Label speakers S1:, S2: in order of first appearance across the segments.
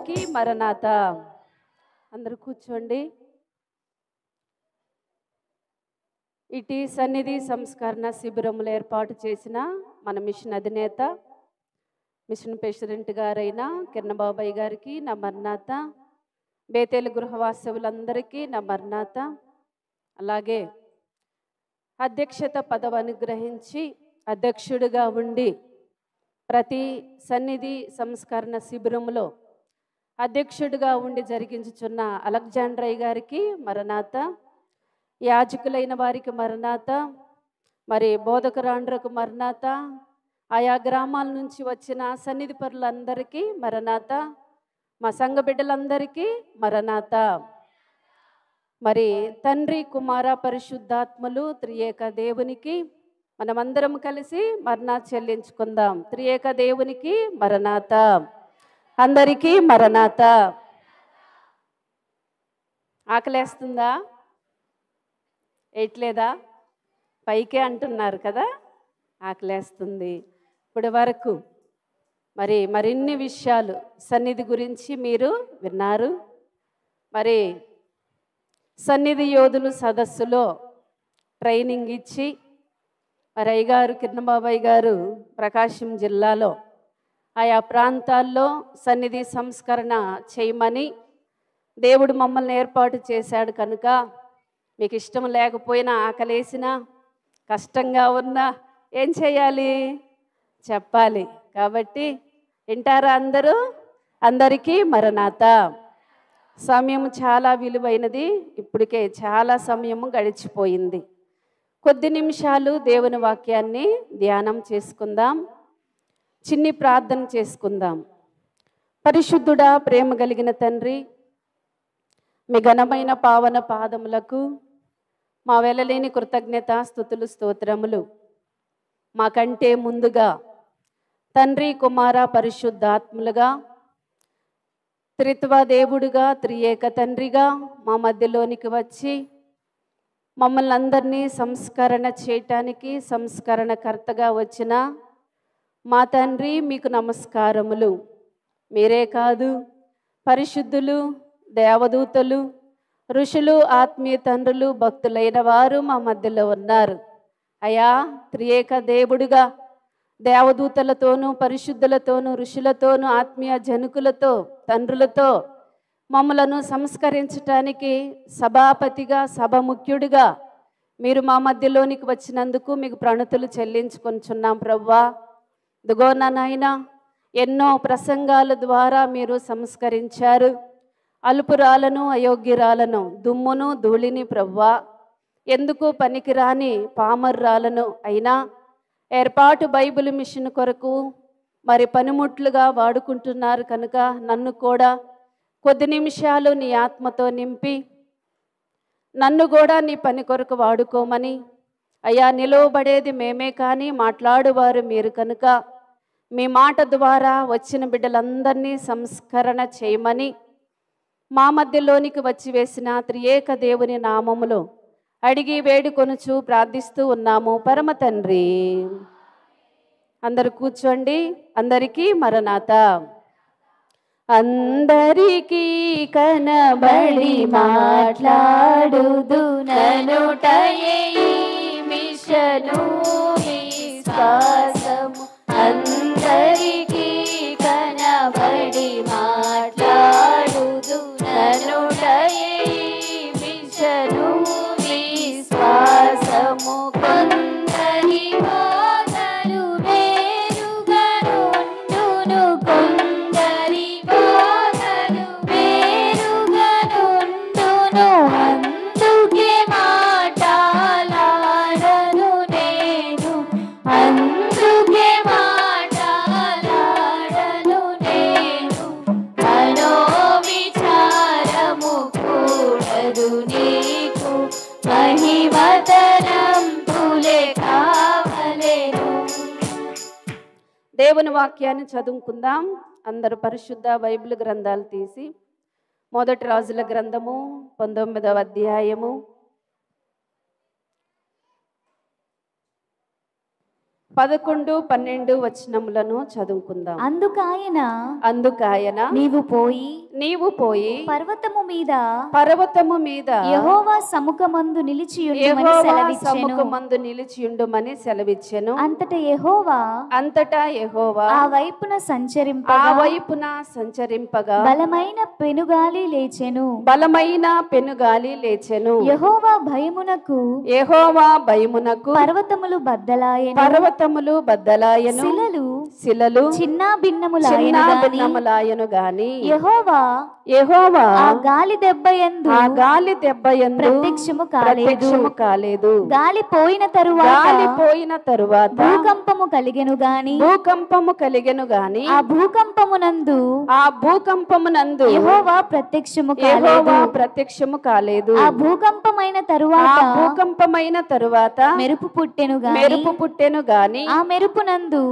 S1: అందరికీ మరణాత. అందరూ కూర్చోండి. ఇటీ సన్నిధి సంస్కరణ శిబిరములు ఏర్పాటు చేసిన మన మిషన్ అధినేత, మిషన్ ప్రెసిడెంట్ గారైన కిరణబాబాయ్ గారికి నా మరణాత. బేతేలు గృహవాసవులందరికీ నా మరణాత. అలాగే అధ్యక్షత పదవి అనుగ్రహించి అధ్యక్షుడిగా ఉండి ప్రతి సన్నిధి సంస్కరణ శిబిరంలో అధ్యక్షుడిగా ఉండి జరిగించుచున్న అలెగ్జాండ్రయ్య గారికి మరణాత. యాజకులైన వారికి మరణాత. మరి బోధకురాండ్రకు మరణాత. ఆయా గ్రామాల నుంచి వచ్చిన సన్నిధి పరులందరికీ మరణాత. మా సంఘ బిడ్డలందరికీ మరణాత. మరి తండ్రి కుమార పరిశుద్ధాత్మలు త్రియేక దేవునికి మనమందరం కలిసి మరణా చెల్లించుకుందాం. త్రియేక దేవునికి మరణాత. అందరికీ మరణాత. ఆకలేస్తుందా? ఎట్లేదా? పైకే అంటున్నారు కదా, ఆకలేస్తుంది. ఇప్పటి వరకు మరిన్ని విషయాలు సన్నిధి గురించి మీరు విన్నారు. మరి సన్నిధి యోధులు సదస్సులో ట్రైనింగ్ ఇచ్చి మరి అయ్యగారు కిరణబాబాయ్ గారు ప్రకాశం జిల్లాలో ఆయా ప్రాంతాల్లో సన్నిధి సంస్కరణ చేయమని దేవుడు మమ్మల్ని ఏర్పాటు చేశాడు. కనుక మీకు ఇష్టం లేకపోయినా, ఆకలేసినా, కష్టంగా ఉన్నా ఏం చేయాలి? చెప్పాలి. కాబట్టి వింటారా అందరూ? అందరికీ మరణాత. సమయం చాలా విలువైనది. ఇప్పటికే చాలా సమయము గడిచిపోయింది. కొద్ది నిమిషాలు దేవుని వాక్యాన్ని ధ్యానం చేసుకుందాం. చిన్ని ప్రార్థన చేసుకుందాం. పరిశుద్ధుడా, ప్రేమ కలిగిన తండ్రి, మీ ఘనమైన పావన పాదములకు మా వెలలేని కృతజ్ఞత స్తుతులు స్తోత్రములు. మాకంటే ముందుగా తండ్రి కుమార పరిశుద్ధాత్ములుగా త్రిత్వ దేవుడుగా త్రియేక తండ్రిగా మా మధ్యలోనికి వచ్చి మమ్మల్ని అందరినీ సంస్కరణ చేయటానికి సంస్కరణకర్తగా వచ్చిన మా తండ్రి మీకు నమస్కారములు. మీరే కాదు, పరిశుద్ధులు, దేవదూతలు, ఋషులు, ఆత్మీయ తండ్రులు, భక్తులైన వారు మా మధ్యలో ఉన్నారు. అయా, త్రియేక దేవుడుగా దేవదూతలతోనూ పరిశుద్ధులతోనూ ఋషులతోనూ ఆత్మీయ జనుకులతో తండ్రులతో మమ్మలను సంస్కరించటానికి సభాపతిగా సభ ముఖ్యుడిగా మీరు మా మధ్యలోనికి వచ్చినందుకు మీకు ప్రణతులు చెల్లించుకొంచున్నాం ప్రభువా. ఇదిగో నా నాయనా, ఎన్నో ప్రసంగాల ద్వారా మీరు సంస్కరించారు. అల్పురాలను, అయోగ్యురాలను, దుమ్మును ధూళిని ప్రభువా, ఎందుకు పనికిరాని పామర్రాలను అయినా ఏర్పాటు బైబిల్ మిషన్ కొరకు మరి పనిముట్లుగా వాడుకుంటున్నారు. కనుక నన్ను కూడా కొద్ది నిమిషాలు నీ ఆత్మతో నింపి నన్ను కూడా నీ పని కొరకు వాడుకోమని, అయ్యా నిలవబడేది మేమే కానీ మాట్లాడువారు మీరు. కనుక మీ మాట ద్వారా వచ్చిన బిడ్డలందరినీ సంస్కరణ చేయమని మా మధ్యలోనికి వచ్చి వేసిన త్రియేక దేవుని నామములో అడిగి వేడుకొనుచు ప్రార్థిస్తూ ఉన్నాము పరమ తండ్రి. అందరూ కూర్చోండి. అందరికీ మరణాత. అందరికీ కనబడి మాట్లాడుదు ననుటయే మిషను విశ్వాసము. అందరికీ కనబడి మాట్లాడుదు ననుటయే మిషను విశ్వాసము. కొందరి బోధలు వేరుగనుండును, కొందరి బోధలు వేరుగనుండును. అందుకే మాటలాడను నేను, అందుకే మాటలాడను నేను. మనోవిచారము కూడదు నీకు, మహిమతరంపులే కావలెను. దేవుని వాక్యాన్ని చదువుకుందాం. అందరూ పరిశుద్ధ బైబిల్ గ్రంథాలు తీసి మొదటి రాజుల గ్రంథము 19వ అధ్యాయము 11, 12 వచనములను చదువుకుందాం. అందుకాయన
S2: నీవు పోయి
S1: పర్వతము మీద
S2: యెహోవా సముఖమందు
S1: నిలిచియుండుమని సెలవిచ్చెను.
S2: అంతటా యెహోవా ఆ వైపున సంచరింపగా బలమైన పెనుగాలి లేచెను. యెహోవా భయమునకు పర్వతములు బద్దలాయెను, శిలలు చిన్న భిన్నములాయెను గాని యెహోవా ఆ గాలి దెబ్బయందు ప్రత్యక్షము కాలేదు. గాలి పోయిన తరువాత భూకంపము కలిగెను గాని ఆ భూకంపమునందు యెహోవా ప్రత్యక్షము కాలేదు. ఆ భూకంపమైన తరువాత మెరుపు పుట్టెను గాని ఆ మెరుపునందు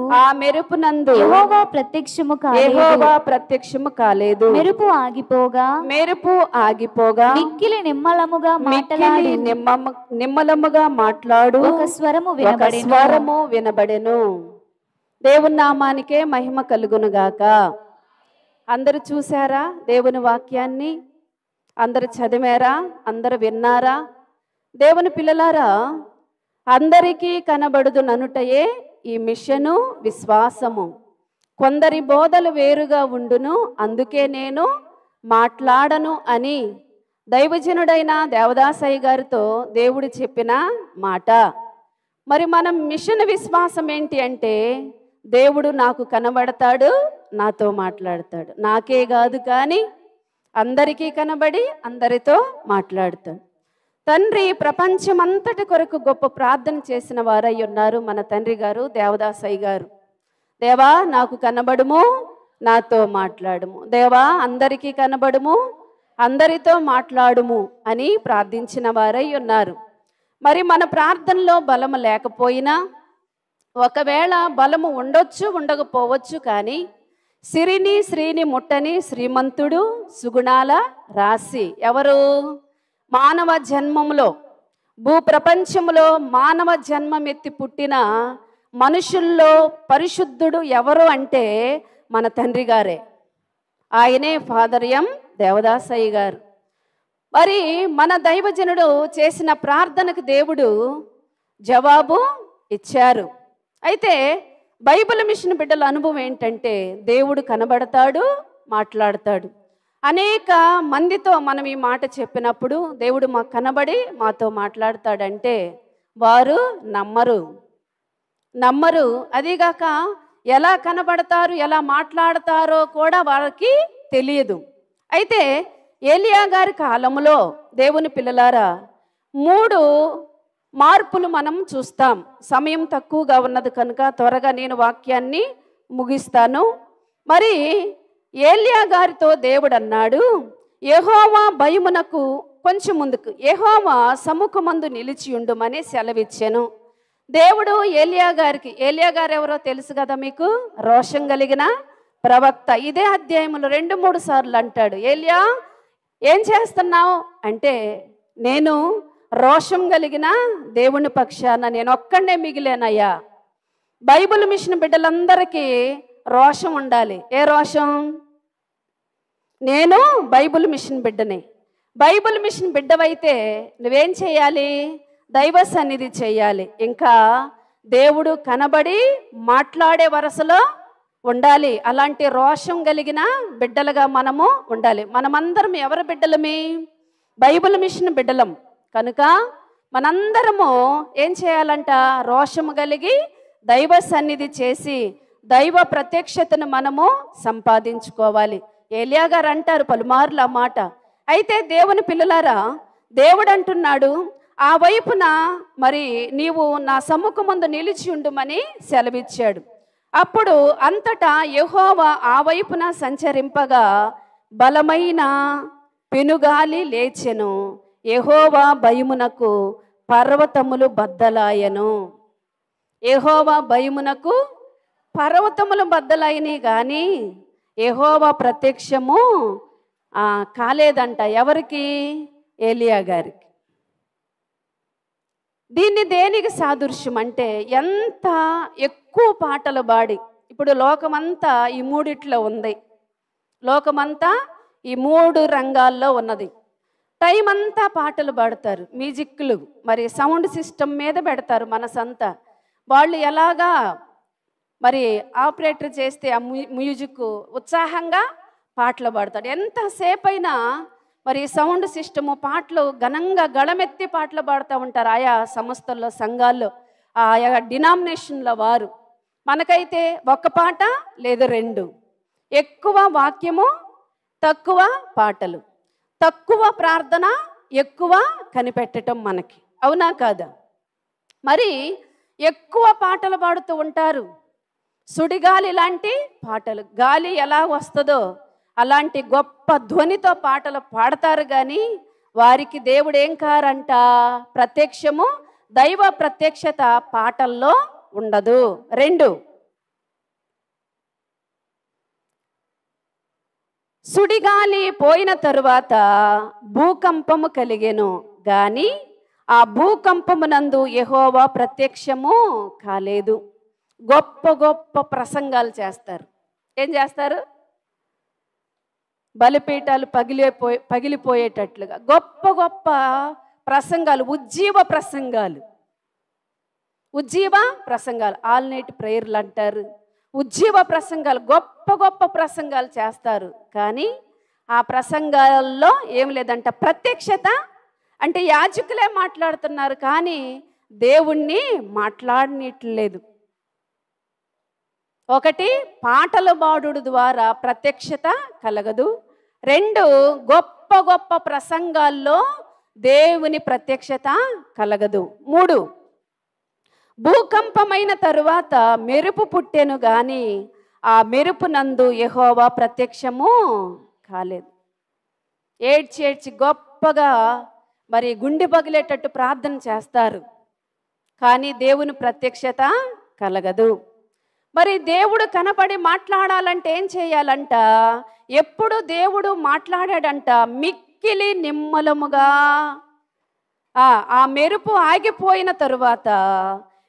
S2: యెహోవా ప్రత్యక్షము కాలేదు. మెరుపు ఆగిపోగా మిక్కిలి
S1: నిమ్మలముగా మాట్లాడు
S2: ఒక స్వరము
S1: వినబడెను. దేవుని నామానికే మహిమ కలుగును గాక. అందరూ చూసారా దేవుని వాక్యాన్ని? అందరూ చదివారా? అందరూ విన్నారా? దేవుని పిల్లలారా, అందరికీ కనబడుదుననుటయే ఈ మిషను విశ్వాసము. కొందరి బోధలు వేరుగా ఉండును, అందుకే నేను మాట్లాడను అని దైవజనుడైన దేవదాసయ్య గారితో దేవుడు చెప్పిన మాట. మరి మనం మిషన్ విశ్వాసం ఏంటి అంటే, దేవుడు నాకు కనబడతాడు, నాతో మాట్లాడతాడు. నాకే కాదు కానీ అందరికీ కనబడి అందరితో మాట్లాడతాడు. తండ్రి ప్రపంచమంతటి కొరకు గొప్ప ప్రార్థన చేసిన వారై ఉన్నారు మన తండ్రి గారు దేవదాసయ్య గారు. దేవా నాకు కనబడుము, నాతో మాట్లాడుము. దేవా అందరికీ కనబడుము, అందరితో మాట్లాడుము అని ప్రార్థించిన వారై ఉన్నారు. మరి మన ప్రార్థనలో బలము లేకపోయినా, ఒకవేళ బలము ఉండొచ్చు ఉండకపోవచ్చు, కానీ శ్రీని ముట్టని శ్రీమంతుడు సుగుణాల రాశి ఎవరు? మానవ జన్మములో భూప్రపంచములో మానవ జన్మమెత్తి పుట్టిన మనుషుల్లో పరిశుద్ధుడు ఎవరు అంటే మన తండ్రి గారే. ఆయనే ఫాదర్ ఎం దేవదాసయ్య గారు. మరి మన దైవజనుడు చేసిన ప్రార్థనకు దేవుడు జవాబు ఇచ్చారు. అయితే బైబిల్ మిషన్ బిడ్డల అనుభవం ఏంటంటే, దేవుడు కనబడతాడు, మాట్లాడతాడు. అనేక మందితో మనం ఈ మాట చెప్పినప్పుడు దేవుడు మాకు కనబడి మాతో మాట్లాడతాడంటే వారు నమ్మరు. అదిగాక ఎలా కనబడతారు, ఎలా మాట్లాడతారో కూడా వారికి తెలియదు. అయితే ఏలియా గారి కాలంలో దేవుని పిల్లలారా 3 మార్పులు మనం చూస్తాం. సమయం తక్కువగా ఉన్నది కనుక త్వరగా నేను వాక్యాన్ని ముగిస్తాను. మరి ఏలియా గారితో దేవుడు అన్నాడు, యెహోవా భయమునకు కొంచెం ముందుకు యెహోవా సముఖమందు నిలిచియుండుమని సెలవిచ్చెను. దేవుడు ఏలియా గారు ఎవరో తెలుసు కదా మీకు? రోషం కలిగిన ప్రవక్త. ఇదే అధ్యాయంలో 2-3 సార్లు అంటాడు, ఏలియా ఏం చేస్తున్నావు అంటే, నేను రోషం కలిగిన దేవుని పక్షాన నేను ఒక్కడే మిగిలేనయ్యా. బైబిల్ మిషన్ బిడ్డలందరికీ రోషం ఉండాలి. ఏ రోషం? నేను బైబిల్ మిషన్ బిడ్డని. బైబిల్ మిషన్ బిడ్డవైతే నువ్వేం చేయాలి? దైవ సన్నిధి చేయాలి. ఇంకా దేవుడు కనబడి మాట్లాడే వరసలో ఉండాలి. అలాంటి రోషం కలిగిన బిడ్డలుగా మనము ఉండాలి. మనమందరం ఎవరి బిడ్డలమి? బైబిల్ మిషన్ బిడ్డలం కనుక మనందరము ఏం చేయాలంట? రోషము కలిగి దైవ సన్నిధి చేసి దైవ ప్రత్యక్షతను మనము సంపాదించుకోవాలి. ఏలియా గారు అంటారు పలుమార్లు ఆ మాట. అయితే దేవుని పిల్లలారా, దేవుడు అంటున్నాడు, ఆ వైపున మరి నీవు నా సముఖమందు నిలిచి ఉండుమని సెలవిచ్చాడు. అప్పుడు అంతటా యెహోవా ఆ వైపున సంచరింపగా బలమైన పెనుగాలి లేచెను. యెహోవా భయమునకు పర్వతములు బద్దలాయెను. యెహోవా భయమునకు పర్వతములు బద్దలైనవి కానీ యెహోవా ప్రత్యక్షము కాలేదంట. ఎవరికి? ఏలియా గారికి. దీన్ని దేనికి సాదృశ్యం అంటే ఎంత ఎక్కువ పాటలు పాడి, ఇప్పుడు లోకమంతా ఈ మూడిట్లో ఉంది, లోకమంతా ఈ 3 రంగాల్లో ఉన్నది. టైం అంతా పాటలు పాడతారు, మ్యూజిక్లు మరి సౌండ్ సిస్టమ్ మీద పెడతారు మనసంతా. వాళ్ళు ఎలాగా మరి ఆపరేటర్ చేస్తే ఆ మ్యూజిక్ ఉత్సాహంగా పాటలు పాడతాడు. ఎంతసేపు అయినా మరి సౌండ్ సిస్టము పాటలు ఘనంగా గళమెత్తి పాటలు పాడుతూ ఉంటారు ఆయా సంస్థల్లో, సంఘాల్లో, ఆయా డినామినేషన్ల వారు. మనకైతే ఒక పాట లేదు 2, ఎక్కువ వాక్యము తక్కువ పాటలు, తక్కువ ప్రార్థన ఎక్కువ కనిపెట్టడం మనకి, అవునా కాదా? మరి ఎక్కువ పాటలు పాడుతూ ఉంటారు, సుడిగాలి లాంటి పాటలు, గాలి ఎలా వస్తుందో అలాంటి గొప్ప ధ్వనితో పాటలు పాడతారు. కానీ వారికి దేవుడు ఏం కారంట, ప్రత్యక్షము, దైవ ప్రత్యక్షత పాటల్లో ఉండదు. 2, సుడిగాలి పోయిన తరువాత భూకంపము కలిగెను, కానీ ఆ భూకంపమునందు యెహోవా ప్రత్యక్షము కాలేదు. గొప్ప గొప్ప ప్రసంగాలు చేస్తారు. ఏం చేస్తారు? బలిపీఠాలు పగిలిపోయేటట్లుగా గొప్ప గొప్ప ప్రసంగాలు, ఉజ్జీవ ప్రసంగాలు, ఆల్ నైట్ ప్రేయర్లు అంటారు, ఉజ్జీవ ప్రసంగాలు, గొప్ప గొప్ప ప్రసంగాలు చేస్తారు. కానీ ఆ ప్రసంగాల్లో ఏం లేదంట ప్రత్యక్షత. అంటే యాజకులే మాట్లాడుతున్నారు కానీ దేవుణ్ణి మాట్లాడనిట్లేదు. 1, పాటలు పాడుడు ద్వారా ప్రత్యక్షత కలగదు. 2, గొప్ప గొప్ప ప్రసంగాల్లో దేవుని ప్రత్యక్షత కలగదు. 3, భూకంపమైన తరువాత మెరుపు పుట్టెను, కానీ ఆ మెరుపు నందు యెహోవా ప్రత్యక్షము కాలేదు. ఏడ్చి గొప్పగా మరి గుండె పగిలేటట్టు ప్రార్థన చేస్తారు, కానీ దేవుని ప్రత్యక్షత కలగదు. మరి దేవుడు కనపడి మాట్లాడాలంటే ఏం చేయాలంట? ఎప్పుడు దేవుడు మాట్లాడాడంట మిక్కిలి నిమ్మలముగా. ఆ మెరుపు ఆగిపోయిన తరువాత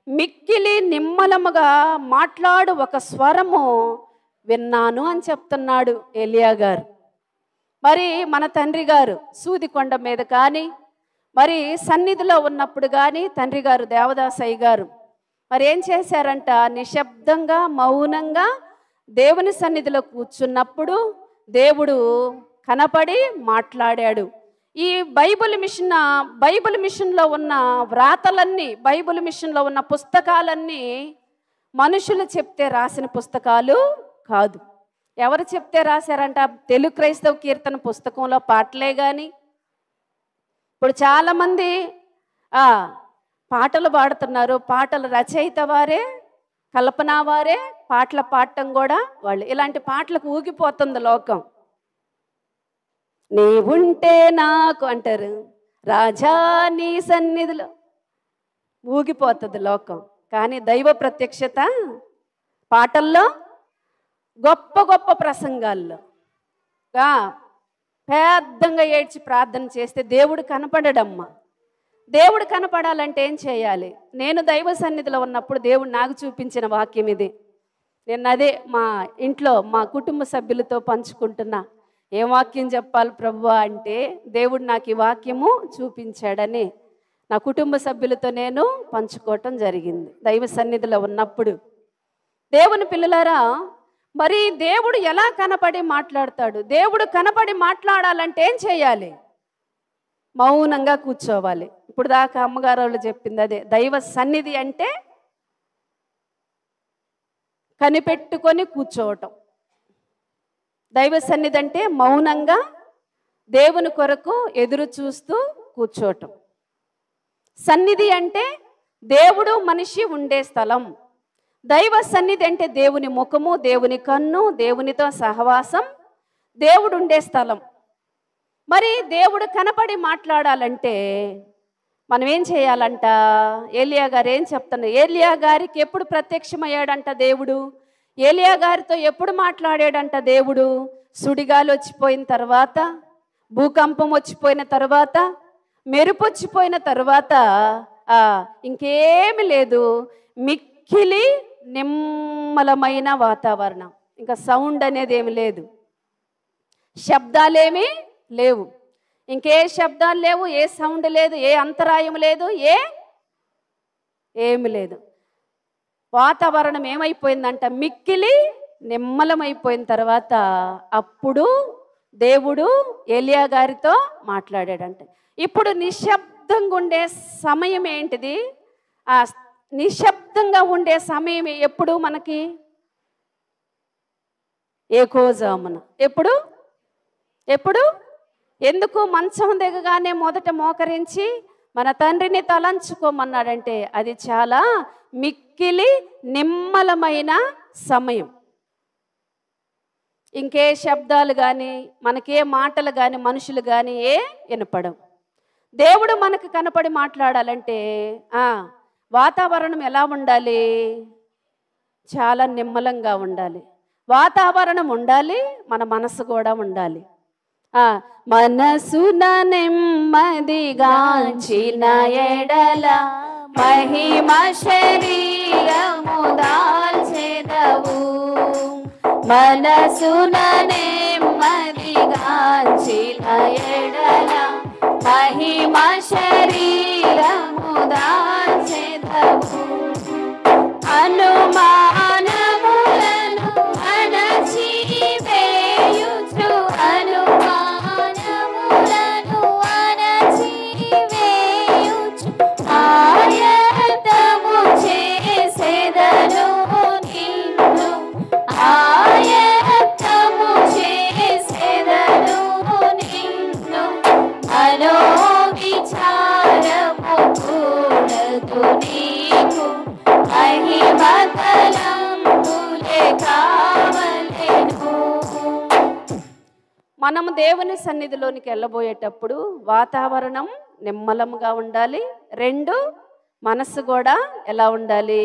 S1: మిక్కిలి నిమ్మలముగా మాట్లాడు ఒక స్వరము విన్నాను అని చెప్తున్నాడు ఎలియా గారు. మరి మన తండ్రి గారు సూదికొండ మీద కానీ మరి సన్నిధిలో ఉన్నప్పుడు కానీ తండ్రి గారు దేవదాసయ్య గారు మరి ఏం చేశారంట? నిశ్శబ్దంగా మౌనంగా దేవుని సన్నిధిలో కూర్చున్నప్పుడు దేవుడు కనపడి మాట్లాడాడు. ఈ బైబిల్ మిషన్లో ఉన్న వ్రాతలన్నీ, బైబిల్ మిషన్లో ఉన్న పుస్తకాలన్నీ మనుషులు చెప్తే రాసిన పుస్తకాలు కాదు. ఎవరు చెప్తే రాశారంట? తెలుగు క్రైస్తవ కీర్తన పుస్తకంలో పాటలే. కానీ ఇప్పుడు చాలామంది పాటలు పాడుతున్నారు, పాటల రచయిత వారే, కల్పన వారే, పాటలు పాడటం కూడా వాళ్ళు. ఇలాంటి పాటలకు ఊగిపోతుంది లోకం. నీవుంటే నాకు అంటారు, రాజా నీ సన్నిధిలో ఊగిపోతుంది లోకం. కానీ దైవ ప్రత్యక్షత పాటల్లో, గొప్ప గొప్ప ప్రసంగాల్లో పెద్దంగా ఏడ్చి ప్రార్థన చేస్తే దేవుడు కనపడడమ్మా. దేవుడు కనపడాలంటే ఏం చేయాలి? నేను దైవ సన్నిధిలో ఉన్నప్పుడు దేవుడు నాకు చూపించిన వాక్యం ఇది. నేను అదే మా ఇంట్లో మా కుటుంబ సభ్యులతో పంచుకుంటున్నా. ఏం వాక్యం చెప్పాలి ప్రభువా అంటే, దేవుడు నాకు ఈ వాక్యము చూపించాడని నా కుటుంబ సభ్యులతో నేను పంచుకోవటం జరిగింది దైవ సన్నిధిలో ఉన్నప్పుడు. దేవుని పిల్లలారా, మరి దేవుడు ఎలా కనపడి మాట్లాడతాడు? దేవుడు కనపడి మాట్లాడాలంటే ఏం చేయాలి? మౌనంగా కూర్చోవాలి. ఇప్పుడు దాకా అమ్మగారు వాళ్ళు చెప్పింది అదే. దైవ సన్నిధి అంటే కనిపెట్టుకొని కూర్చోవటం. దైవ సన్నిధి అంటే మౌనంగా దేవుని కొరకు ఎదురు చూస్తూ కూర్చోవటం. సన్నిధి అంటే దేవుడు మనిషి ఉండే స్థలం. దైవ సన్నిధి అంటే దేవుని ముఖము, దేవుని కన్ను, దేవునితో సహవాసం, దేవుడు ఉండే స్థలం. మరి దేవుడు కనపడి మాట్లాడాలంటే మనం ఏం చేయాలంట? ఏలియా గారు ఏం చెప్తున్నారు? ఏలియా గారికి ఎప్పుడు ప్రత్యక్షమయ్యాడంట దేవుడు? ఏలియా గారితో ఎప్పుడు మాట్లాడాడంట దేవుడు? సుడిగాలి వచ్చిపోయిన తర్వాత, భూకంపం వచ్చిపోయిన తర్వాత, మెరుపు వచ్చిపోయిన తర్వాత ఇంకేమి లేదు, మిక్కిలి నిమ్మలమైన వాతావరణం. ఇంకా సౌండ్ అనేది ఏమి లేదు, శబ్దాలేమీ లేవు, ఇంకే శబ్దాలు లేవు, ఏ సౌండ్ లేదు, ఏ అంతరాయం లేదు, ఏమి లేదు. వాతావరణం ఏమైపోయిందంట, మిక్కిలి నిమ్మలమైపోయిన తర్వాత అప్పుడు దేవుడు ఏలియా గారితో మాట్లాడాడంట. ఇప్పుడు నిశ్శబ్దంగా ఉండే సమయం ఏంటిది? ఆ నిశ్శబ్దంగా ఉండే సమయం ఎప్పుడు మనకి? ఏకోజామున. ఎప్పుడు ఎందుకు? మంచం దిగగానే మొదట మోకరించి మన తండ్రిని తలంచుకోమన్నాడంటే అది చాలా మిక్కిలి నిమ్మలమైన సమయం. ఇంకే శబ్దాలు కానీ, మనకే మాటలు కానీ, మనుషులు కానీ వినపడవు. దేవుడు మనకు కనపడి మాట్లాడాలంటే వాతావరణం ఎలా ఉండాలి? చాలా నిమ్మలంగా ఉండాలి. వాతావరణం ఉండాలి, మన మనసు కూడా ఉండాలి. మనసున నెమ్మదిగాంచిన ఎడల మహిమ శరీరము దాల్చెదవు. మనసున నెమ్మదిగాంచిన ఎడల మహిమ శరీరము దాల్చెదవు. అనుమానములను అణచివేయుచు, అనుమానములను అణచివేయుచు ఆయత్తము చేసెదను నిన్ను, ఆయత్తము చేసెదను నిన్ను. మనోవిచారము కూడదు నీకు, మహిమతలంబులే కావలెను. మనము దేవుని సన్నిధిలోనికి వెళ్ళబోయేటప్పుడు వాతావరణం నిమ్మలంగా ఉండాలి. 2, మనసు కూడా ఎలా ఉండాలి?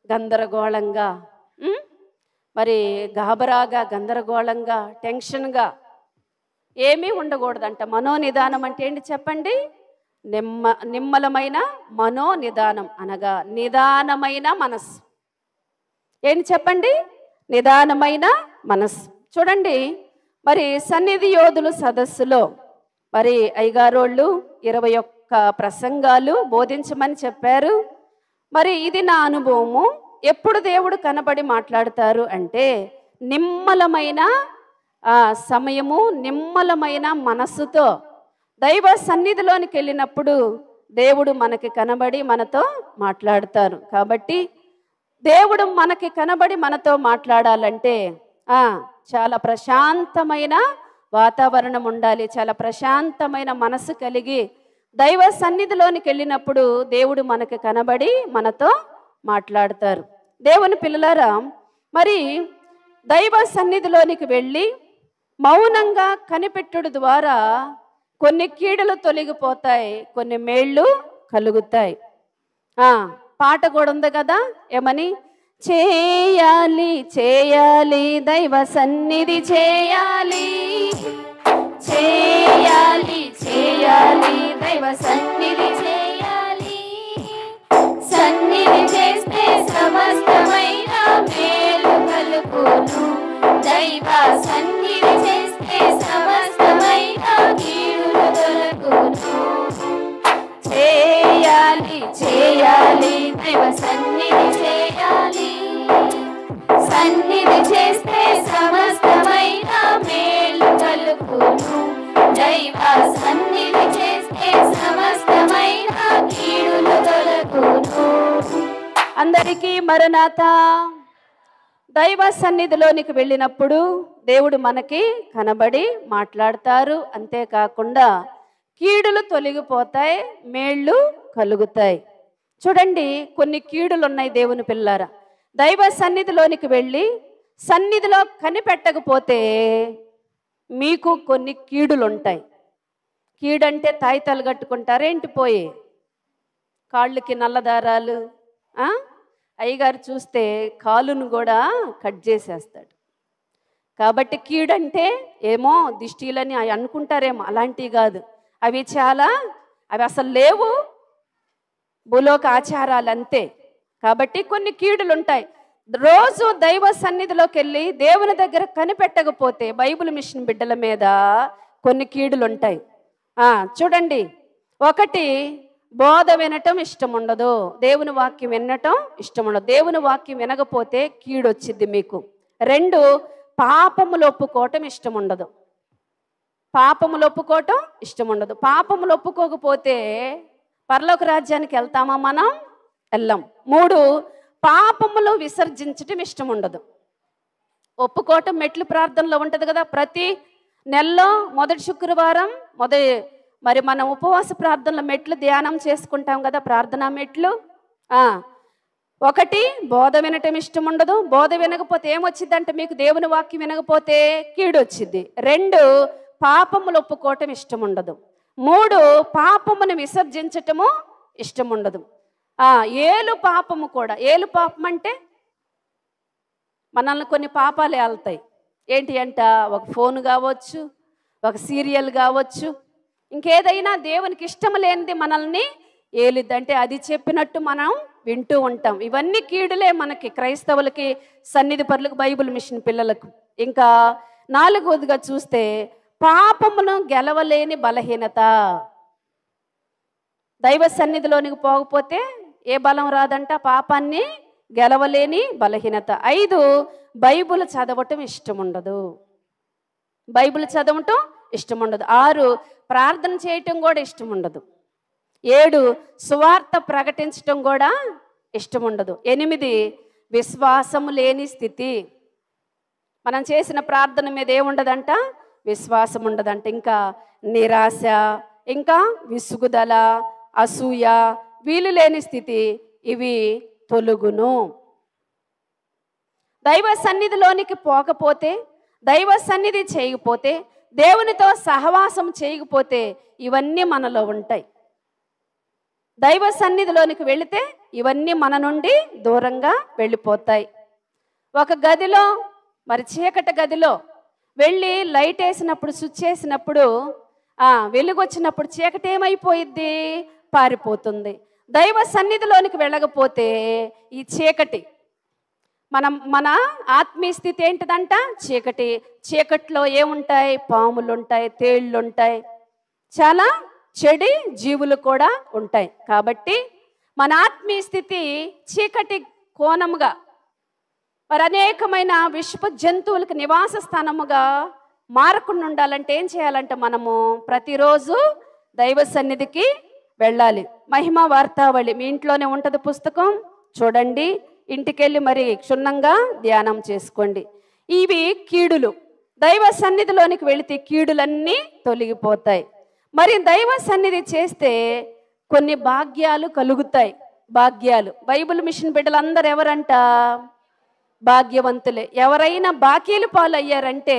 S1: గందరగోళంగా, మరి గాబరాగా, గందరగోళంగా, టెన్షన్గా ఏమీ ఉండకూడదంట. మనోనిదానం అంటే ఏంటి చెప్పండి? నిమ్మలమైన మనోనిదానం అనగా నిదానమైన మనస్సు. ఏంటి చెప్పండి? నిదానమైన మనస్సు. చూడండి, మరి సన్నిధి యోధులు సదస్సులో మరి అయ్యగారోళ్ళు 21 ప్రసంగాలు బోధించమని చెప్పారు. మరి ఇది నా అనుభవము. ఎప్పుడు దేవుడు కనబడి మాట్లాడతారు అంటే నిమ్మలమైన సమయము, నిమ్మలమైన మనస్సుతో దైవ సన్నిధిలోనికి వెళ్ళినప్పుడు దేవుడు మనకి కనబడి మనతో మాట్లాడతారు. కాబట్టి దేవుడు మనకి కనబడి మనతో మాట్లాడాలంటే చాలా ప్రశాంతమైన వాతావరణం ఉండాలి, చాలా ప్రశాంతమైన మనసు కలిగి దైవ సన్నిధిలోనికి వెళ్ళినప్పుడు దేవుడు మనకి కనబడి మనతో మాట్లాడతారు. దేవుని పిల్లలారా, మరి దైవ సన్నిధిలోనికి వెళ్ళి మౌనంగా కనిపెట్టుడు ద్వారా కొన్ని కీడులు తొలగిపోతాయి, కొన్ని మేళ్ళు కలుగుతాయి. పాట కూడా ఉంది కదా, ఏమని? చేయాలి చేయాలి దైవ సన్నిధి చేయాలి, చేయాలి చేయాలి దైవ సన్నిధి చేయాలి. సన్నిధి చేస్తే సమస్తమైన మేలు కలుగును, దైవ సన్నిధి చేస్తే సమస్తమైన కీడులు తొలగును. చేయాలి చేయాలి దైవ సన్నిధి చేయాలి, సన్నిధి చేస్తే సమస్తమైన మేలు కలుగును, దైవ సన్నిధి చేస్తే సమస్తమైన కీడులు తొలగును. అందరికీ మరణాత. దైవ సన్నిధిలోనికి వెళ్ళినప్పుడు దేవుడు మనకి కనబడి మాట్లాడతారు. అంతేకాకుండా కీడులు తొలగిపోతాయి, మేళ్ళు కలుగుతాయి. చూడండి, కొన్ని కీడులు ఉన్నాయి దేవుని పిల్లారా. దైవ సన్నిధిలోనికి వెళ్ళి సన్నిధిలో కనిపెట్టకపోతే మీకు కొన్ని కీడులు ఉంటాయి. కీడంటే తాయితాలు కట్టుకుంటారేంటి? పోయి కాళ్ళకి నల్లదారాలు, అయ్యగారు చూస్తే కాలును కూడా కట్ చేసేస్తాడు. కాబట్టి కీడంటే ఏమో దిష్టిలని అనుకుంటారేమో, అలాంటివి కాదు. అవి అసలు లేవు, భూలోక ఆచారాలు అంతే. కాబట్టి కొన్ని కీడులు ఉంటాయి. రోజు దైవ సన్నిధిలోకి వెళ్ళి దేవుని దగ్గర కనిపెట్టకపోతే బైబిల్ మిషన్ బిడ్డల మీద కొన్ని కీడులు ఉంటాయి. చూడండి, ఒకటి, బోధ వినటం ఇష్టం ఉండదు, దేవుని వాక్యం వినటం ఇష్టం ఉండదు. దేవుని వాక్యం వినకపోతే కీడు వచ్చింది మీకు. రెండు, పాపములు ఒప్పుకోవటం ఇష్టం ఉండదు. పాపములు ఒప్పుకోవటం ఇష్టం ఉండదు. పాపములు ఒప్పుకోకపోతే పరలోక రాజ్యానికి వెళ్తామా మనం? వెళ్ళాం. మూడు, పాపములు విసర్జించటం ఇష్టం ఉండదు. ఒప్పుకోవటం మెట్లు ప్రార్థనలో ఉంటుంది కదా, ప్రతి నెలలో మొదటి శుక్రవారం మరి మనం ఉపవాస ప్రార్థనలో మెట్లు ధ్యానం చేసుకుంటాం కదా, ప్రార్థనా మెట్లు. ఒకటి, బోధ వినటం ఇష్టం ఉండదు. బోధ వినకపోతే ఏమొచ్చిందంటే మీకు దేవుని వాక్యం వినకపోతే కీడు వచ్చింది. రెండు, పాపములు ఒప్పుకోవటం ఇష్టం ఉండదు. మూడు, పాపమును విసర్జించటము ఇష్టం ఉండదు. ఏలు పాపము కూడా. ఏలు పాపం అంటే మనల్ని కొన్ని పాపాలు ఏళ్తాయి. ఏంటి అంట, ఒక ఫోన్ కావచ్చు, ఒక సీరియల్ కావచ్చు, ఇంకేదైనా దేవునికి ఇష్టం లేనిది మనల్ని ఏలిద్దంటే అది చెప్పినట్టు మనం వింటూ ఉంటాం. ఇవన్నీ కీడులే మనకి, క్రైస్తవులకి, సన్నిధి పరులకు, బైబిల్ మిషన్ పిల్లలకు. ఇంకా నాలుగవదిగా చూస్తే పాపమును గెలవలేని బలహీనత. దైవ సన్నిధిలోనికి పోకపోతే ఏ బలం రాదంట, పాపాన్ని గెలవలేని బలహీనత. ఐదు, బైబిల్ చదవటం ఇష్టం ఉండదు. బైబిల్ చదవటం ఇష్టం ఉండదు. ఆరు, ప్రార్థన చేయటం కూడా ఇష్టం ఉండదు. ఏడు, సువార్త ప్రకటించటం కూడా ఇష్టం ఉండదు. ఎనిమిది, విశ్వాసము లేని స్థితి. మనం చేసిన ప్రార్థన మీద ఏముండదంట, విశ్వాసం ఉండదంట. ఇంకా నిరాశ, ఇంకా విసుగుదల, అసూయ, వీలు లేని స్థితి, ఇవి తొలుగును. దైవ సన్నిధిలోనికి పోకపోతే, దైవ సన్నిధి చేయకపోతే, దేవునితో సహవాసం చేయకపోతే ఇవన్నీ మనలో ఉంటాయి. దైవ సన్నిధిలోనికి వెళితే ఇవన్నీ మన నుండి దూరంగా వెళ్ళిపోతాయి. ఒక గదిలో, మరి చీకటి గదిలో వెళ్ళి లైట్ వేసినప్పుడు, స్విచ్ వేసినప్పుడు, వెలుగు వచ్చినప్పుడు చీకటి ఏమైపోయిద్ది, పారిపోతుంది. దైవ సన్నిధిలోనికి వెళ్ళకపోతే ఈ చీకటి, మన ఆత్మీయ స్థితి ఏంటిదంట, చీకటి. చీకట్లో ఏముంటాయి, పాములు ఉంటాయి, తేళ్ళు ఉంటాయి, చాలా చెడి జీవులు కూడా ఉంటాయి. కాబట్టి మన ఆత్మీయ స్థితి చీకటి కోణముగా, మరి అనేకమైన విషపు జంతువులకు నివాస స్థానముగా మారకుండా ఉండాలంటే ఏం చేయాలంటే మనము ప్రతిరోజు దైవ సన్నిధికి వెళ్ళాలి. మహిమ వార్తావళి మీ ఇంట్లోనే ఉంటుంది పుస్తకం, చూడండి. ఇంటికెళ్ళి మరి క్షుణ్ణంగా ధ్యానం చేసుకోండి. ఇవి కీడులు. దైవ సన్నిధిలోనికి వెళితే కీడులన్నీ తొలగిపోతాయి. మరి దైవ సన్నిధి చేస్తే కొన్ని భాగ్యాలు కలుగుతాయి. భాగ్యాలు. బైబిల్ మిషన్ బిడ్డలందరూ ఎవరంట, భాగ్యవంతులే. ఎవరైనా బాకీలు పాలయ్యారంటే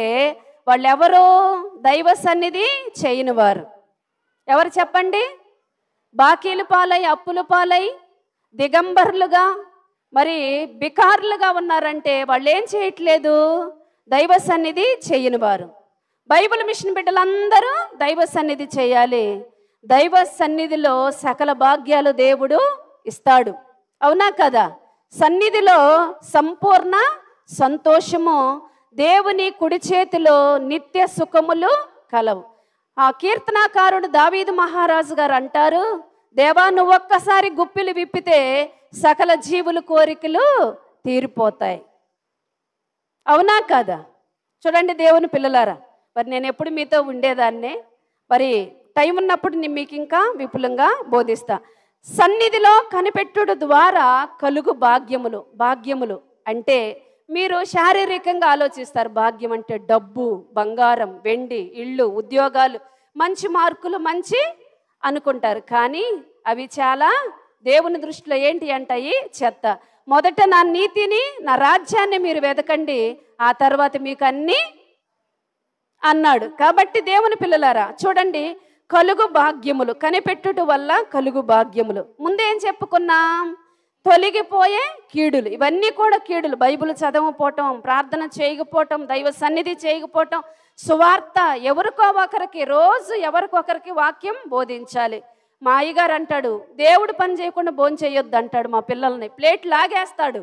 S1: వాళ్ళెవరో దైవ సన్నిధి చేయని వారు. ఎవరు చెప్పండి? బాకీలు పాలై, అప్పులు పాలై, దిగంబరులుగా, మరి బికారులుగా ఉన్నారంటే వాళ్ళు ఏం చేయట్లేదు, దైవ సన్నిధి చేయని వారు. బైబిల్ మిషన్ బిడ్డలందరూ దైవ సన్నిధి చేయాలి. దైవ సన్నిధిలో సకల భాగ్యాలు దేవుడు ఇస్తాడు. అవునా కదా? సన్నిధిలో సంపూర్ణ సంతోషము, దేవుని కుడి చేతిలో నిత్య సుఖములు కలవు. ఆ కీర్తనాకారుడు దావీదు మహారాజు గారు అంటారు, దేవా నువ్వు ఒక్కసారి గుప్పిలు విప్పితే సకల జీవుల కోరికలు తీరిపోతాయి. అవునా కదా? చూడండి దేవుని పిల్లలారా, మరి నేను ఎప్పుడు మీతో ఉండేదాన్నే, మరి టైం ఉన్నప్పుడు మీకు ఇంకా విపులంగా బోధిస్తా. సన్నిధిలో కనిపెట్టుడు ద్వారా కలుగు భాగ్యములు. భాగ్యములు అంటే మీరు శారీరకంగా ఆలోచిస్తారు. భాగ్యం అంటే డబ్బు, బంగారం, వెండి, ఇళ్ళు, ఉద్యోగాలు, మంచి మార్కులు, మంచి అనుకుంటారు. కానీ అవి చాలా దేవుని దృష్టిలో ఏంటి అంటాయి, చెత్త. మొదట నా నీతిని, నా రాజ్యాన్ని మీరు వెతకండి, ఆ తర్వాత మీకు అన్నీ అన్నాడు. కాబట్టి దేవుని పిల్లలారా చూడండి, కలుగు భాగ్యములు, కనిపెట్టుట వల్ల కలుగు భాగ్యములు. ముందేం చెప్పుకున్నాం, తొలగిపోయే కీడులు. ఇవన్నీ కూడా కీడులు. బైబిల్ చదవకపోవటం, ప్రార్థన చేయకపోవటం, దైవ సన్నిధి చేయకపోవటం, సువార్త ఎవరికో ఒకరికి, రోజు ఎవరికొకరికి వాక్యం బోధించాలి. మా అయ్యగారు అంటాడు, దేవుడు పని చేయకుండా భోంచేయొద్దు అంటాడు మా పిల్లల్ని. ప్లేట్ లాగేస్తాడు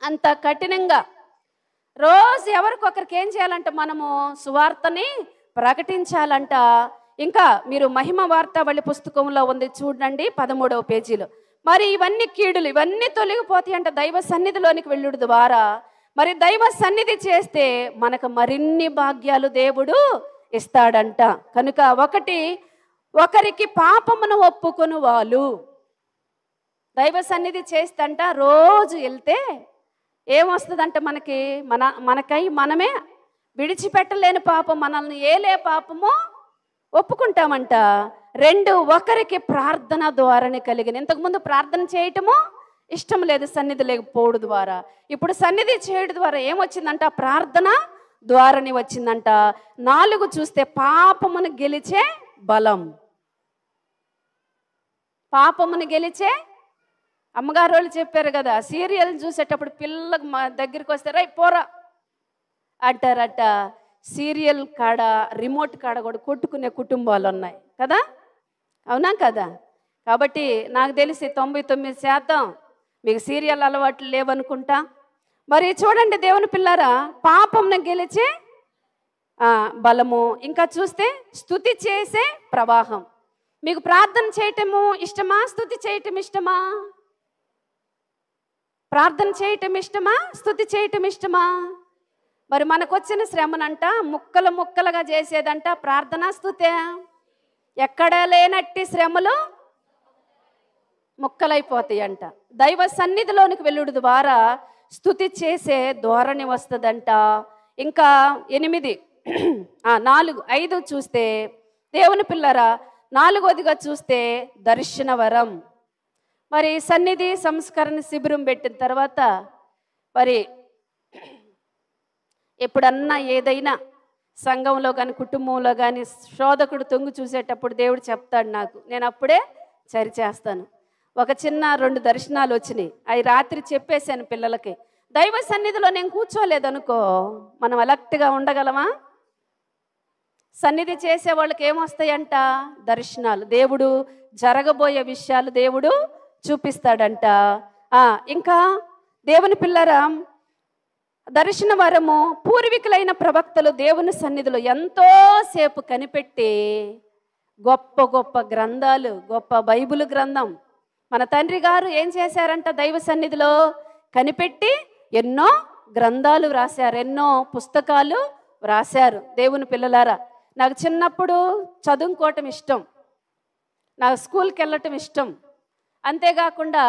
S1: అంత కఠినంగా. రోజు ఎవరికొకరికి ఏం చేయాలంట, మనము సువార్తని ప్రకటించాలంట. ఇంకా మీరు మహిమ వార్తావళి పుస్తకంలో ఉంది చూడండి, 13వ పేజీలో. మరి ఇవన్నీ కీడులు, ఇవన్నీ తొలగిపోతాయి అంట దైవ సన్నిధిలోనికి వెళ్ళుడు ద్వారా. మరి దైవ సన్నిధి చేస్తే మనకు మరిన్ని భాగ్యాలు దేవుడు ఇస్తాడంట. కనుక ఒకరికి పాపమును ఒప్పుకొని వాళ్ళు దైవ సన్నిధి చేస్తంట రోజు వెళ్తే ఏమొస్తుందంట, మనకై మనమే విడిచిపెట్టలేని పాపం, మనల్ని ఏలే పాపమో ఒప్పుకుంటామంట. 2, ఒకరికి ప్రార్థన ద్వారానే కలిగిన. ఇంతకుముందు ప్రార్థన చేయటము ఇష్టం లేదు సన్నిధి లేకపోవడం ద్వారా. ఇప్పుడు సన్నిధి చేయడం ద్వారా ఏమొచ్చిందంట, ప్రార్థన ద్వారానే వచ్చిందంట. 4 చూస్తే పాపమును గెలిచే బలం. పాపమును గెలిచే, అమ్మగారు వాళ్ళు చెప్పారు కదా, సీరియల్ చూసేటప్పుడు పిల్లలకు మా దగ్గరికి వస్తే రై పోరా అంటారట. సీరియల్ కాడ, రిమోట్ కాడ కూడా కొట్టుకునే కుటుంబాలు ఉన్నాయి కదా, అవునా కదా? కాబట్టి నాకు తెలిసి 99% మీకు సీరియల్ అలవాట్లు లేవనుకుంటా. మరి చూడండి దేవుని పిల్లారా, పాపంను గెలిచే బలము. ఇంకా చూస్తే స్తుతి చేసే ప్రవాహం. మీకు ప్రార్థన చేయటము ఇష్టమా, స్తుతి చేయటం ఇష్టమా? ప్రార్థన చేయటం ఇష్టమా, స్తుతి చేయటం ఇష్టమా? మరి మనకు వచ్చిన శ్రమనంట ముక్కలు ముక్కలుగా చేసేదంట ప్రార్థన, స్తుతే. ఎక్కడ లేనట్టి శ్రమలు ముక్కలైపోతాయి అంట. దైవ సన్నిధిలోనికి వెళ్ళుడు ద్వారా స్తుతి చేసే ధోరణి వస్తుందంట. ఇంకా 8, 4, 5 చూస్తే దేవుని పిల్లరా, 4వదిగా చూస్తే దర్శన వరం. మరి సన్నిధి సంస్కరణ శిబిరం పెట్టిన తర్వాత మరి ఎప్పుడన్నా ఏదైనా సంఘంలో కానీ కుటుంబంలో కానీ శోధకుడు తొంగి చూసేటప్పుడు దేవుడు చెప్తాడు నాకు, నేను అప్పుడే సరిచేస్తాను. ఒక చిన్న 2 దర్శనాలు వచ్చినాయి, అవి రాత్రి చెప్పేశాను పిల్లలకి. దైవ సన్నిధిలో నేను కూర్చోలేదనుకో, మనం అలర్ట్గా ఉండగలమా? సన్నిధి చేసే వాళ్ళకి ఏమొస్తాయంట, దర్శనాలు. దేవుడు జరగబోయే విషయాలు దేవుడు చూపిస్తాడంట. ఇంకా దేవుని పిల్లరా, దర్శన వరము పూర్వీకులైన ప్రవక్తలు దేవుని సన్నిధిలో ఎంతోసేపు కనిపెట్టి గొప్ప గొప్ప గ్రంథాలు, గొప్ప బైబిల్ గ్రంథం మన తండ్రి గారు ఏం చేశారంట, దైవ సన్నిధిలో కనిపెట్టి ఎన్నో గ్రంథాలు వ్రాశారు, ఎన్నో పుస్తకాలు వ్రాశారు. దేవుని పిల్లలారా, నాకు చిన్నప్పుడు చదువుకోవటం ఇష్టం, నాకు స్కూల్కి వెళ్ళటం ఇష్టం. అంతేకాకుండా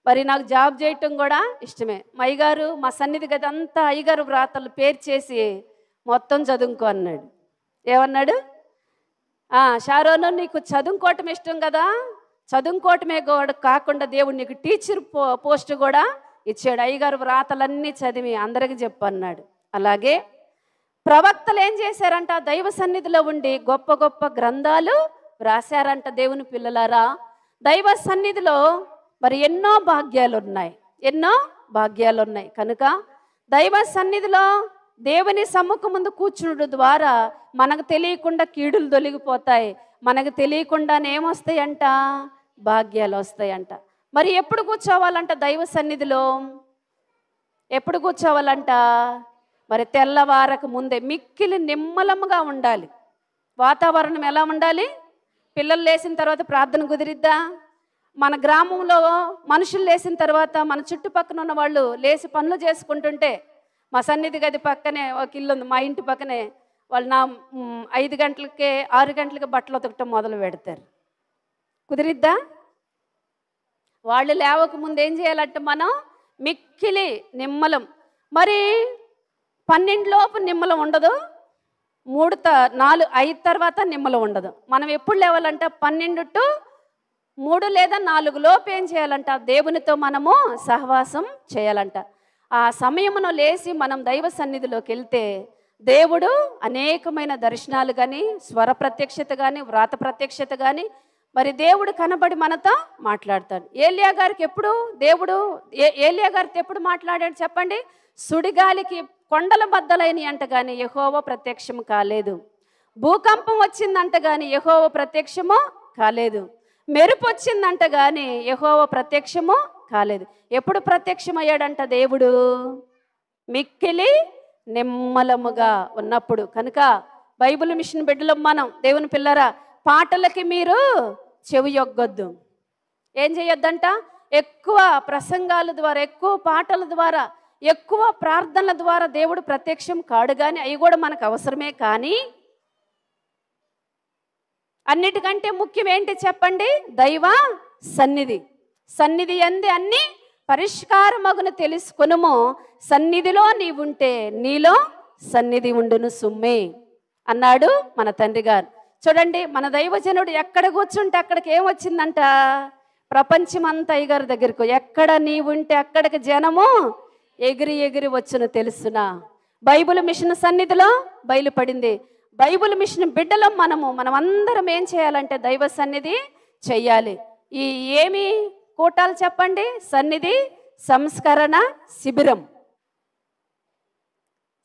S1: మరి నాకు జాబ్ చేయటం కూడా ఇష్టమే. మా అయ్యగారు మా సన్నిధి గది అంతా అయ్యగారు వ్రాతలు పేరు చేసి మొత్తం చదువుకో అన్నాడు. ఏమన్నాడు, షారోను నీకు చదువుకోవటం ఇష్టం కదా, చదువుకోవటమే కూడా కాకుండా దేవుడు నీకు టీచర్ పోస్ట్ కూడా ఇచ్చాడు. అయ్యగారు వ్రాతలన్నీ చదివి అందరికి చెప్పన్నాడు. అలాగే ప్రవక్తలు ఏం చేశారంట, దైవ సన్నిధిలో ఉండి గొప్ప గొప్ప గ్రంథాలు వ్రాశారంట. దేవుని పిల్లలారా, దైవ సన్నిధిలో మరి ఎన్నో భాగ్యాలు ఉన్నాయి, ఎన్నో భాగ్యాలు ఉన్నాయి. కనుక దైవ సన్నిధిలో దేవుని సమ్ముఖం ముందు కూర్చునుడు ద్వారా మనకు తెలియకుండా కీడులు తొలగిపోతాయి, మనకు తెలియకుండానే ఏమొస్తాయంట, భాగ్యాలు వస్తాయంట. మరి ఎప్పుడు కూర్చోవాలంట దైవ సన్నిధిలో? ఎప్పుడు కూర్చోవాలంట? మరి తెల్లవారకు ముందే మిక్కిలి నిమ్మలముగా ఉండాలి. వాతావరణం ఎలా ఉండాలి? పిల్లలు లేచిన తర్వాత ప్రార్థన కుదిరిద్దా? మన గ్రామంలో మనుషులు లేచిన తర్వాత మన చుట్టుపక్కన ఉన్న వాళ్ళు లేచి పనులు చేసుకుంటుంటే, మా సన్నిధి గది పక్కనే ఒక ఇల్లు ఉంది, మా ఇంటి పక్కనే, వాళ్ళు 5 గంటలకే 6 గంటలకి బట్టలు ఉతకటం మొదలు పెడతారు. కుదిరిద్దా? వాళ్ళు లేవకముందు ఏం చేయాలంటే మనం మిక్కిలి నిమ్మలం. మరి 12 లోపు నిమ్మలం ఉండదు, 3, 4, 5 తర్వాత నిమ్మలం ఉండదు. మనం ఎప్పుడు లేవాలంట? 12 to 3 లేదా 4 లోపు ఏం చేయాలంట? దేవునితో మనము సహవాసం చేయాలంట. ఆ సమయమును లేచి మనం దైవ సన్నిధిలోకి వెళ్తే దేవుడు అనేకమైన దర్శనాలు కానీ, స్వర ప్రత్యక్షత కానీ, వ్రాత ప్రత్యక్షత కానీ, మరి దేవుడు కనబడి మనతో మాట్లాడతాడు. ఏలియా గారికి ఎప్పుడు దేవుడు ఏలియా గారితో ఎప్పుడు మాట్లాడాడు చెప్పండి? సుడిగాలికి కొండల బద్దలైన అంట కానీ యెహోవా ప్రత్యక్షము కాలేదు. భూకంపం వచ్చిందంట కానీ యెహోవా ప్రత్యక్షము కాలేదు. మెరుపు వచ్చిందంట కానీ యెహోవా ప్రత్యక్షము కాలేదు. ఎప్పుడు ప్రత్యక్షమయ్యాడంట దేవుడు? మిక్కిలి నిమ్మలముగా ఉన్నప్పుడు. కనుక బైబిల్ మిషన్ బిడ్డలు మనం, దేవుని పిల్లరా, పాటలకి మీరు చెవి యొగ్గొద్దు. ఏం చేయొద్దంట? ఎక్కువ ప్రసంగాల ద్వారా, ఎక్కువ పాటల ద్వారా, ఎక్కువ ప్రార్థనల ద్వారా దేవుడు ప్రత్యక్షం కాడు. కానీ అవి కూడా మనకు అవసరమే. కానీ అన్నిటికంటే ముఖ్యం ఏంటి చెప్పండి? దైవ సన్నిధి. సన్నిధి అంది అన్ని పరిష్కారమగును తెలుసుకొనుము. సన్నిధిలో నీవుంటే నీలో సన్నిధి ఉండును సుమ్మే అన్నాడు మన తండ్రి గారు. చూడండి, మన దైవజనుడు ఎక్కడ కూర్చుంటే అక్కడికి ఏమొచ్చిందంట? ప్రపంచమంతా అయ్యగారి దగ్గరకు. ఎక్కడ నీవుంటే అక్కడికి జనము ఎగిరి ఎగిరి వచ్చును తెలుసునా. బైబిల్ మిషన్ సన్నిధిలో బయలుపడింది. బైబిల్ మిషన్ బిడ్డలం మనమందరం ఏం చేయాలంటే దైవ సన్నిధి చెయ్యాలి. ఈ ఏమి కూటాలు చెప్పండి? సన్నిధి సంస్కరణ శిబిరం.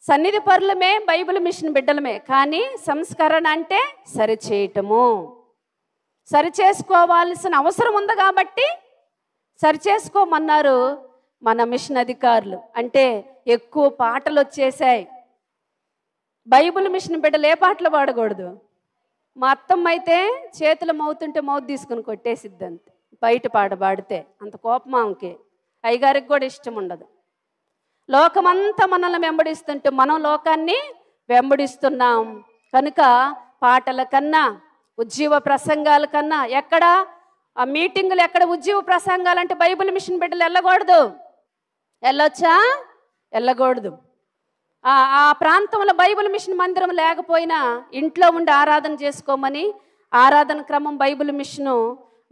S1: సన్నిధి పరులమే, బైబిల్ మిషన్ బిడ్డలమే. కానీ సంస్కరణ అంటే సరిచేయటము. సరిచేసుకోవాల్సిన అవసరం ఉంది కాబట్టి సరిచేసుకోమన్నారు మన మిషన్ అధికారులు. అంటే ఎక్కువ పాటలు వచ్చేసాయి. బైబిల్ మిషన్ బిడ్డలు ఏ పాటలు పాడకూడదు. మా అత్తమ్మ అయితే చేతులు మౌతుంటే మౌత్ తీసుకుని కొట్టేసిద్ది అంతే. బయట పాడితే అంత కోపం ఆమెకి. అయ్యగారికి కూడా ఇష్టం ఉండదు. లోకమంతా మనల్ని వెంబడిస్తుంటే మనం లోకాన్ని వెంబడిస్తున్నాం. కనుక పాటల కన్నా, ఉజ్జీవ ప్రసంగాల కన్నా, ఎక్కడ ఆ మీటింగులు, ఎక్కడ ఉజ్జీవ ప్రసంగాలంటే బైబిల్ మిషన్ బిడ్డలు వెళ్ళకూడదు. వెళ్ళొచ్చా? వెళ్ళకూడదు. ఆ ప్రాంతంలో బైబిల్ మిషన్ మందిరం లేకపోయినా ఇంట్లో ఉండి ఆరాధన చేసుకోమని ఆరాధన క్రమం బైబిల్ మిషను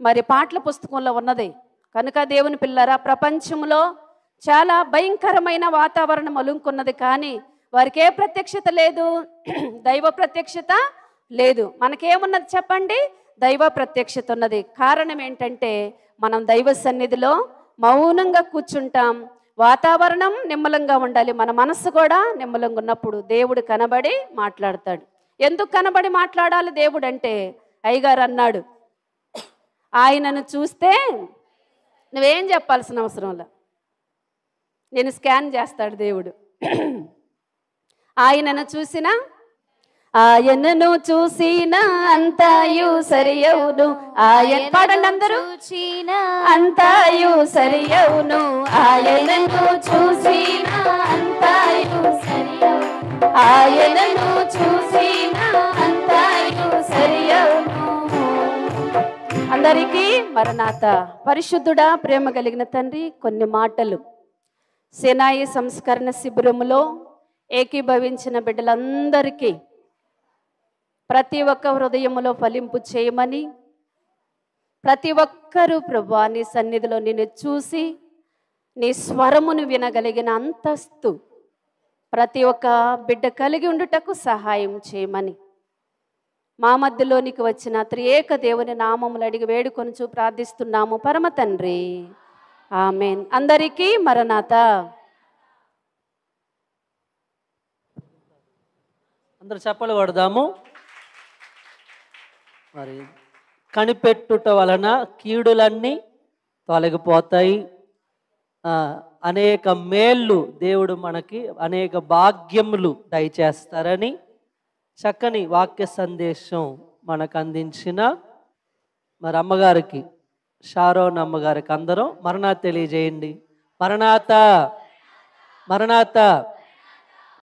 S1: మరి పాటల పుస్తకంలో ఉన్నది. కనుక దేవుని పిల్లరా, ప్రపంచంలో చాలా భయంకరమైన వాతావరణం అలుంకున్నది. కానీ వారికి ఏ ప్రత్యక్షత లేదు? దైవ ప్రత్యక్షత లేదు. మనకేమున్నది చెప్పండి? దైవ ప్రత్యక్షత ఉన్నది. కారణం ఏంటంటే మనం దైవ సన్నిధిలో మౌనంగా కూర్చుంటాం. వాతావరణం నిమ్మలంగా ఉండాలి. మన మనసు కూడా నిమ్మలంగా ఉన్నప్పుడు దేవుడు కనబడి మాట్లాడతాడు. ఎందుకు కనబడి మాట్లాడాలి దేవుడు అంటే, అయ్యగారు అన్నాడు, ఆయనను చూస్తే నువ్వేం చెప్పాల్సిన అవసరం లే, నేను స్కాన్ చేస్తాడు దేవుడు. ఆయనను చూసినా, ఆయనను చూసిన అంతాయు సరియవును. ఆయన పాడండి అందరూ. అంతాయు సరియవును. ఆయనను చూసిన అంతాయు సరియవును. ఆయనను చూసిన అంతాయు సరియవును. అందరికీ మరణాత. పరిశుద్ధుడా, ప్రేమ కలిగిన తండ్రి, కొన్ని మాటలు సేనాయి సంస్కరణ శిబిరములో ఏకీభవించిన బిడ్డలందరికీ ప్రతి ఒక్క హృదయములో ఫలింపు చేయమని, ప్రతి ఒక్కరూ ప్రభువా నీ సన్నిధిలో నిన్ను చూసి నీ స్వరమును వినగలిగిన అంతస్తు ప్రతి ఒక్క బిడ్డ కలిగి ఉండుటకు సహాయం చేయమని మా మధ్యలోనికి వచ్చిన త్రియేక దేవుని నామములు అడిగి వేడుకొనుచు ప్రార్థిస్తున్నాము పరమ తండ్రి. ఆమేన్. అందరికీ మరణాత.
S3: అందరూ చప్పలు కొడదాము. మరి కనిపెట్టుట వలన కీడులన్నీ తొలగిపోతాయి. అనేక మేళ్ళు దేవుడు మనకి అనేక భాగ్యములు దయచేస్తారని చక్కని వాక్య సందేశం మనకు అందించిన మరి అమ్మగారికి, షారోన్ అమ్మగారికి అందరం మరణాత తెలియజేయండి. మరణాత, మరణాత.